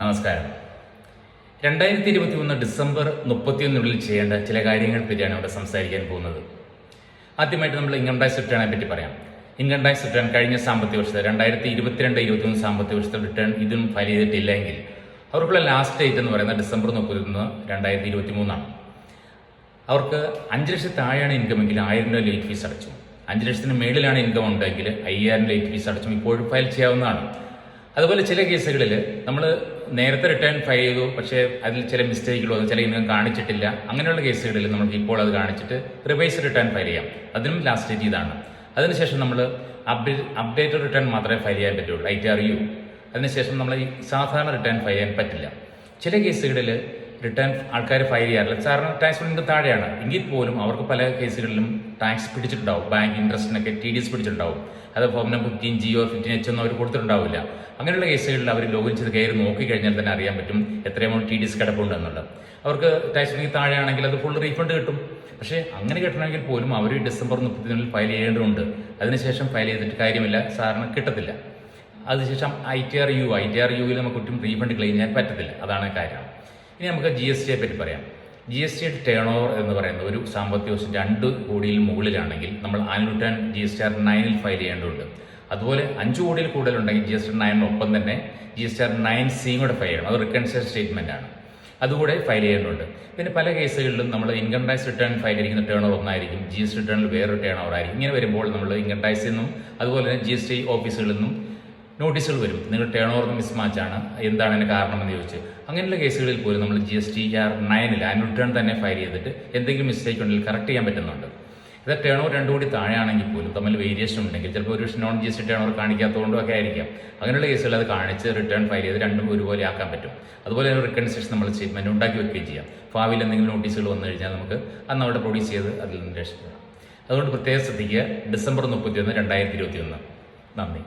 നമസ്കാരം. 2021 ഡിസംബർ 31 ചെയ്യേണ്ട ചില കാര്യങ്ങളെ പറ്റിയാണ് ഇവിടെ സംസാരിക്കാൻ പോകുന്നത്. ആദ്യമായിട്ട് നമ്മൾ ഇൻകം ടാക്സ് റിട്ടേണെ പറ്റി പറയാം. ഇൻകം ടാക്സ് റിട്ടേൺ കഴിഞ്ഞ സാമ്പത്തിക വർഷത്തെ 2022-23 സാമ്പത്തിക വർഷത്തെ റിട്ടേൺ ഇതും ഫയൽ ചെയ്തിട്ടില്ലെങ്കിൽ അവർക്കുള്ള ലാസ്റ്റ് ഡേറ്റ് എന്ന് പറയുന്നത് ഡിസംബർ 31, 2023 ആണ്. അവർക്ക് 5 ലക്ഷം താഴെയാണ് ഇൻകമെങ്കിൽ 1000 രൂപ ലേറ്റ് ഫീസ് അടച്ചു. 5 ലക്ഷത്തിന് മേളിലാണ് ഇൻകം ഉണ്ടെങ്കിൽ 5000 ലേറ്റ് ഫീസ് അടച്ചും ഇപ്പോഴും ഫയൽ ചെയ്യാവുന്നതാണ്. അതുപോലെ ചില കേസുകളിൽ നമ്മൾ നേരത്തെ റിട്ടേൺ ഫയൽ ചെയ്തു, പക്ഷേ അതിൽ ചില മിസ്റ്റേക്കുകളോ ചില ഇൻകം കാണിച്ചിട്ടില്ല. അങ്ങനെയുള്ള കേസുകളിൽ നമുക്ക് ഇപ്പോൾ അത് കാണിച്ചിട്ട് റിവൈസ് റിട്ടേൺ ഫയൽ ചെയ്യാം. അതിനും ലാസ്റ്റ് ഡേറ്റ് ഇതാണ്. അതിനുശേഷം നമ്മൾ അപ്ഡേറ്റഡ് റിട്ടേൺ മാത്രമേ ഫയൽ ചെയ്യാൻ പറ്റുള്ളൂ, ITRU. അതിനുശേഷം നമ്മൾ ഈ സാധാരണ റിട്ടേൺ ഫയൽ ചെയ്യാൻ പറ്റില്ല. ചില കേസുകളിൽ റിട്ടേൺ ആൾക്കാർ ഫയൽ ചെയ്യാറില്ല, കാരണം ടാക്സ് ഇൻകം താഴെയാണ്. എങ്കിൽ പോലും അവർക്ക് പല കേസുകളിലും ടാക്സ് പിടിച്ചിട്ടുണ്ടാവും. ബാങ്ക് ഇൻട്രസ്റ്റിനൊക്കെ TDS പിടിച്ചിട്ടുണ്ടാവും. അത് form number 15G or 15H ഒന്നും അവർ കൊടുത്തിട്ടുണ്ടാവില്ല. അങ്ങനെയുള്ള കേസുകളിൽ അവർ ലോഗിൻ ചെയ്ത് കയറി നോക്കിക്കഴിഞ്ഞാൽ തന്നെ അറിയാൻ പറ്റും എത്ര എമൗണ്ട് TDS കിടപ്പുണ്ടെന്നുള്ളത്. അവർക്ക് ടാക്സ് ഇൻകം താഴെയാണെങ്കിൽ അത് ഫുൾ റീഫണ്ട് കിട്ടും. പക്ഷേ അങ്ങനെ കിട്ടണമെങ്കിൽ പോലും അവർ ഡിസംബർ 31 ഫയൽ ചെയ്യേണ്ടതുണ്ട്. അതിനുശേഷം ഫയൽ ചെയ്തിട്ട് കാര്യമില്ല, സാറിന് കിട്ടത്തില്ല. അതിനുശേഷം ITRUവിൽ നമുക്ക് ഒട്ടും റീഫണ്ട് ക്ലെയിം ചെയ്യാൻ പറ്റത്തില്ല. അതാണ് കാര്യം. ഇനി നമുക്ക് GSTയെ പറ്റി പറയാം. GST ടേൺ ഓവർ എന്ന് പറയുന്നത് ഒരു സാമ്പത്തിക വർഷം 2 കോടിയിൽ മുകളിലാണെങ്കിൽ നമ്മൾ ആനുവൽ റിട്ടേൺ GSTR 9 ഫയൽ ചെയ്യേണ്ടതുണ്ട്. അതുപോലെ 5 കോടിയിൽ കൂടുതലുണ്ടെങ്കിൽ GSTR 9 തന്നെ GSTR 9C കൂടെ ഫയൽ ചെയ്യണം. അത് റിക്കൺസിലേഷൻ സ്റ്റേറ്റ്മെന്റ് ആണ്, അതുകൂടെ ഫയൽ ചെയ്യേണ്ടതുണ്ട്. പിന്നെ പല കേസുകളിലും നമ്മൾ ഇൻകം ടാക്സ് റിട്ടേൺ ഫയൽ ചെയ്യുന്ന ടേൺ ഓവർ ഒന്നായിരിക്കും, GST റിട്ടേണിൽ വേറൊരു ടേൺ ഓവർ ആയിരിക്കും. ഇങ്ങനെ വരുമ്പോൾ നമ്മൾ ഇൻകം ടാക്സിൽ നിന്നും അതുപോലെ തന്നെ GST ഓഫീസുകളിൽ നിന്നും നോട്ടീസുകൾ വരും, നിങ്ങൾ ടേൺ ഓവർ മിസ്മാച്ചാണ്, എന്താണ് അതിന് കാരണമെന്ന് ചോദിച്ച്. അങ്ങനെയുള്ള കേസുകളിൽ പോലും നമ്മൾ GSTR 9 ആനുവൽ റിട്ടേൺ തന്നെ ഫയൽ ചെയ്തിട്ട് എന്തെങ്കിലും മിസ്റ്റേക്ക് ഉണ്ടെങ്കിൽ കറക്റ്റ് ചെയ്യാൻ പറ്റുന്നുണ്ട്. ഇത് ടേൺ ഓവർ 2 കോടി താഴെയാണെങ്കിൽ പോലും തമ്മിൽ വേരിയേഷൻ ഉണ്ടെങ്കിൽ ചിലപ്പോൾ ഒരു നോൺ GST ടേൺ ഓവർ കാണിക്കാത്തതുകൊണ്ടും ഒക്കെ ആയിരിക്കാം. അങ്ങനെയുള്ള കേസുകൾ അത് കാണിച്ച് റിട്ടേൺ ഫയൽ ചെയ്ത് രണ്ടും ഒരുപോലെ ആക്കാൻ പറ്റും. അതുപോലെ തന്നെ റിക്കൺസിലേഷൻ നമ്മൾ സ്റ്റേറ്റ്മെന്റ് ഉണ്ടാക്കി വെക്കുകയും ചെയ്യാം. ഭാവിയിൽ എന്തെങ്കിലും നോട്ടീസുകൾ വന്നു കഴിഞ്ഞാൽ നമുക്ക് അന്ന് അവിടെ പ്രൊഡ്യൂസ് ചെയ്ത് അതിൽ നിന്ന് രക്ഷപ്പെടാം. അതുകൊണ്ട് പ്രത്യേകം ശ്രദ്ധിക്കുക. ഡിസംബർ 31, 2021. നന്ദി.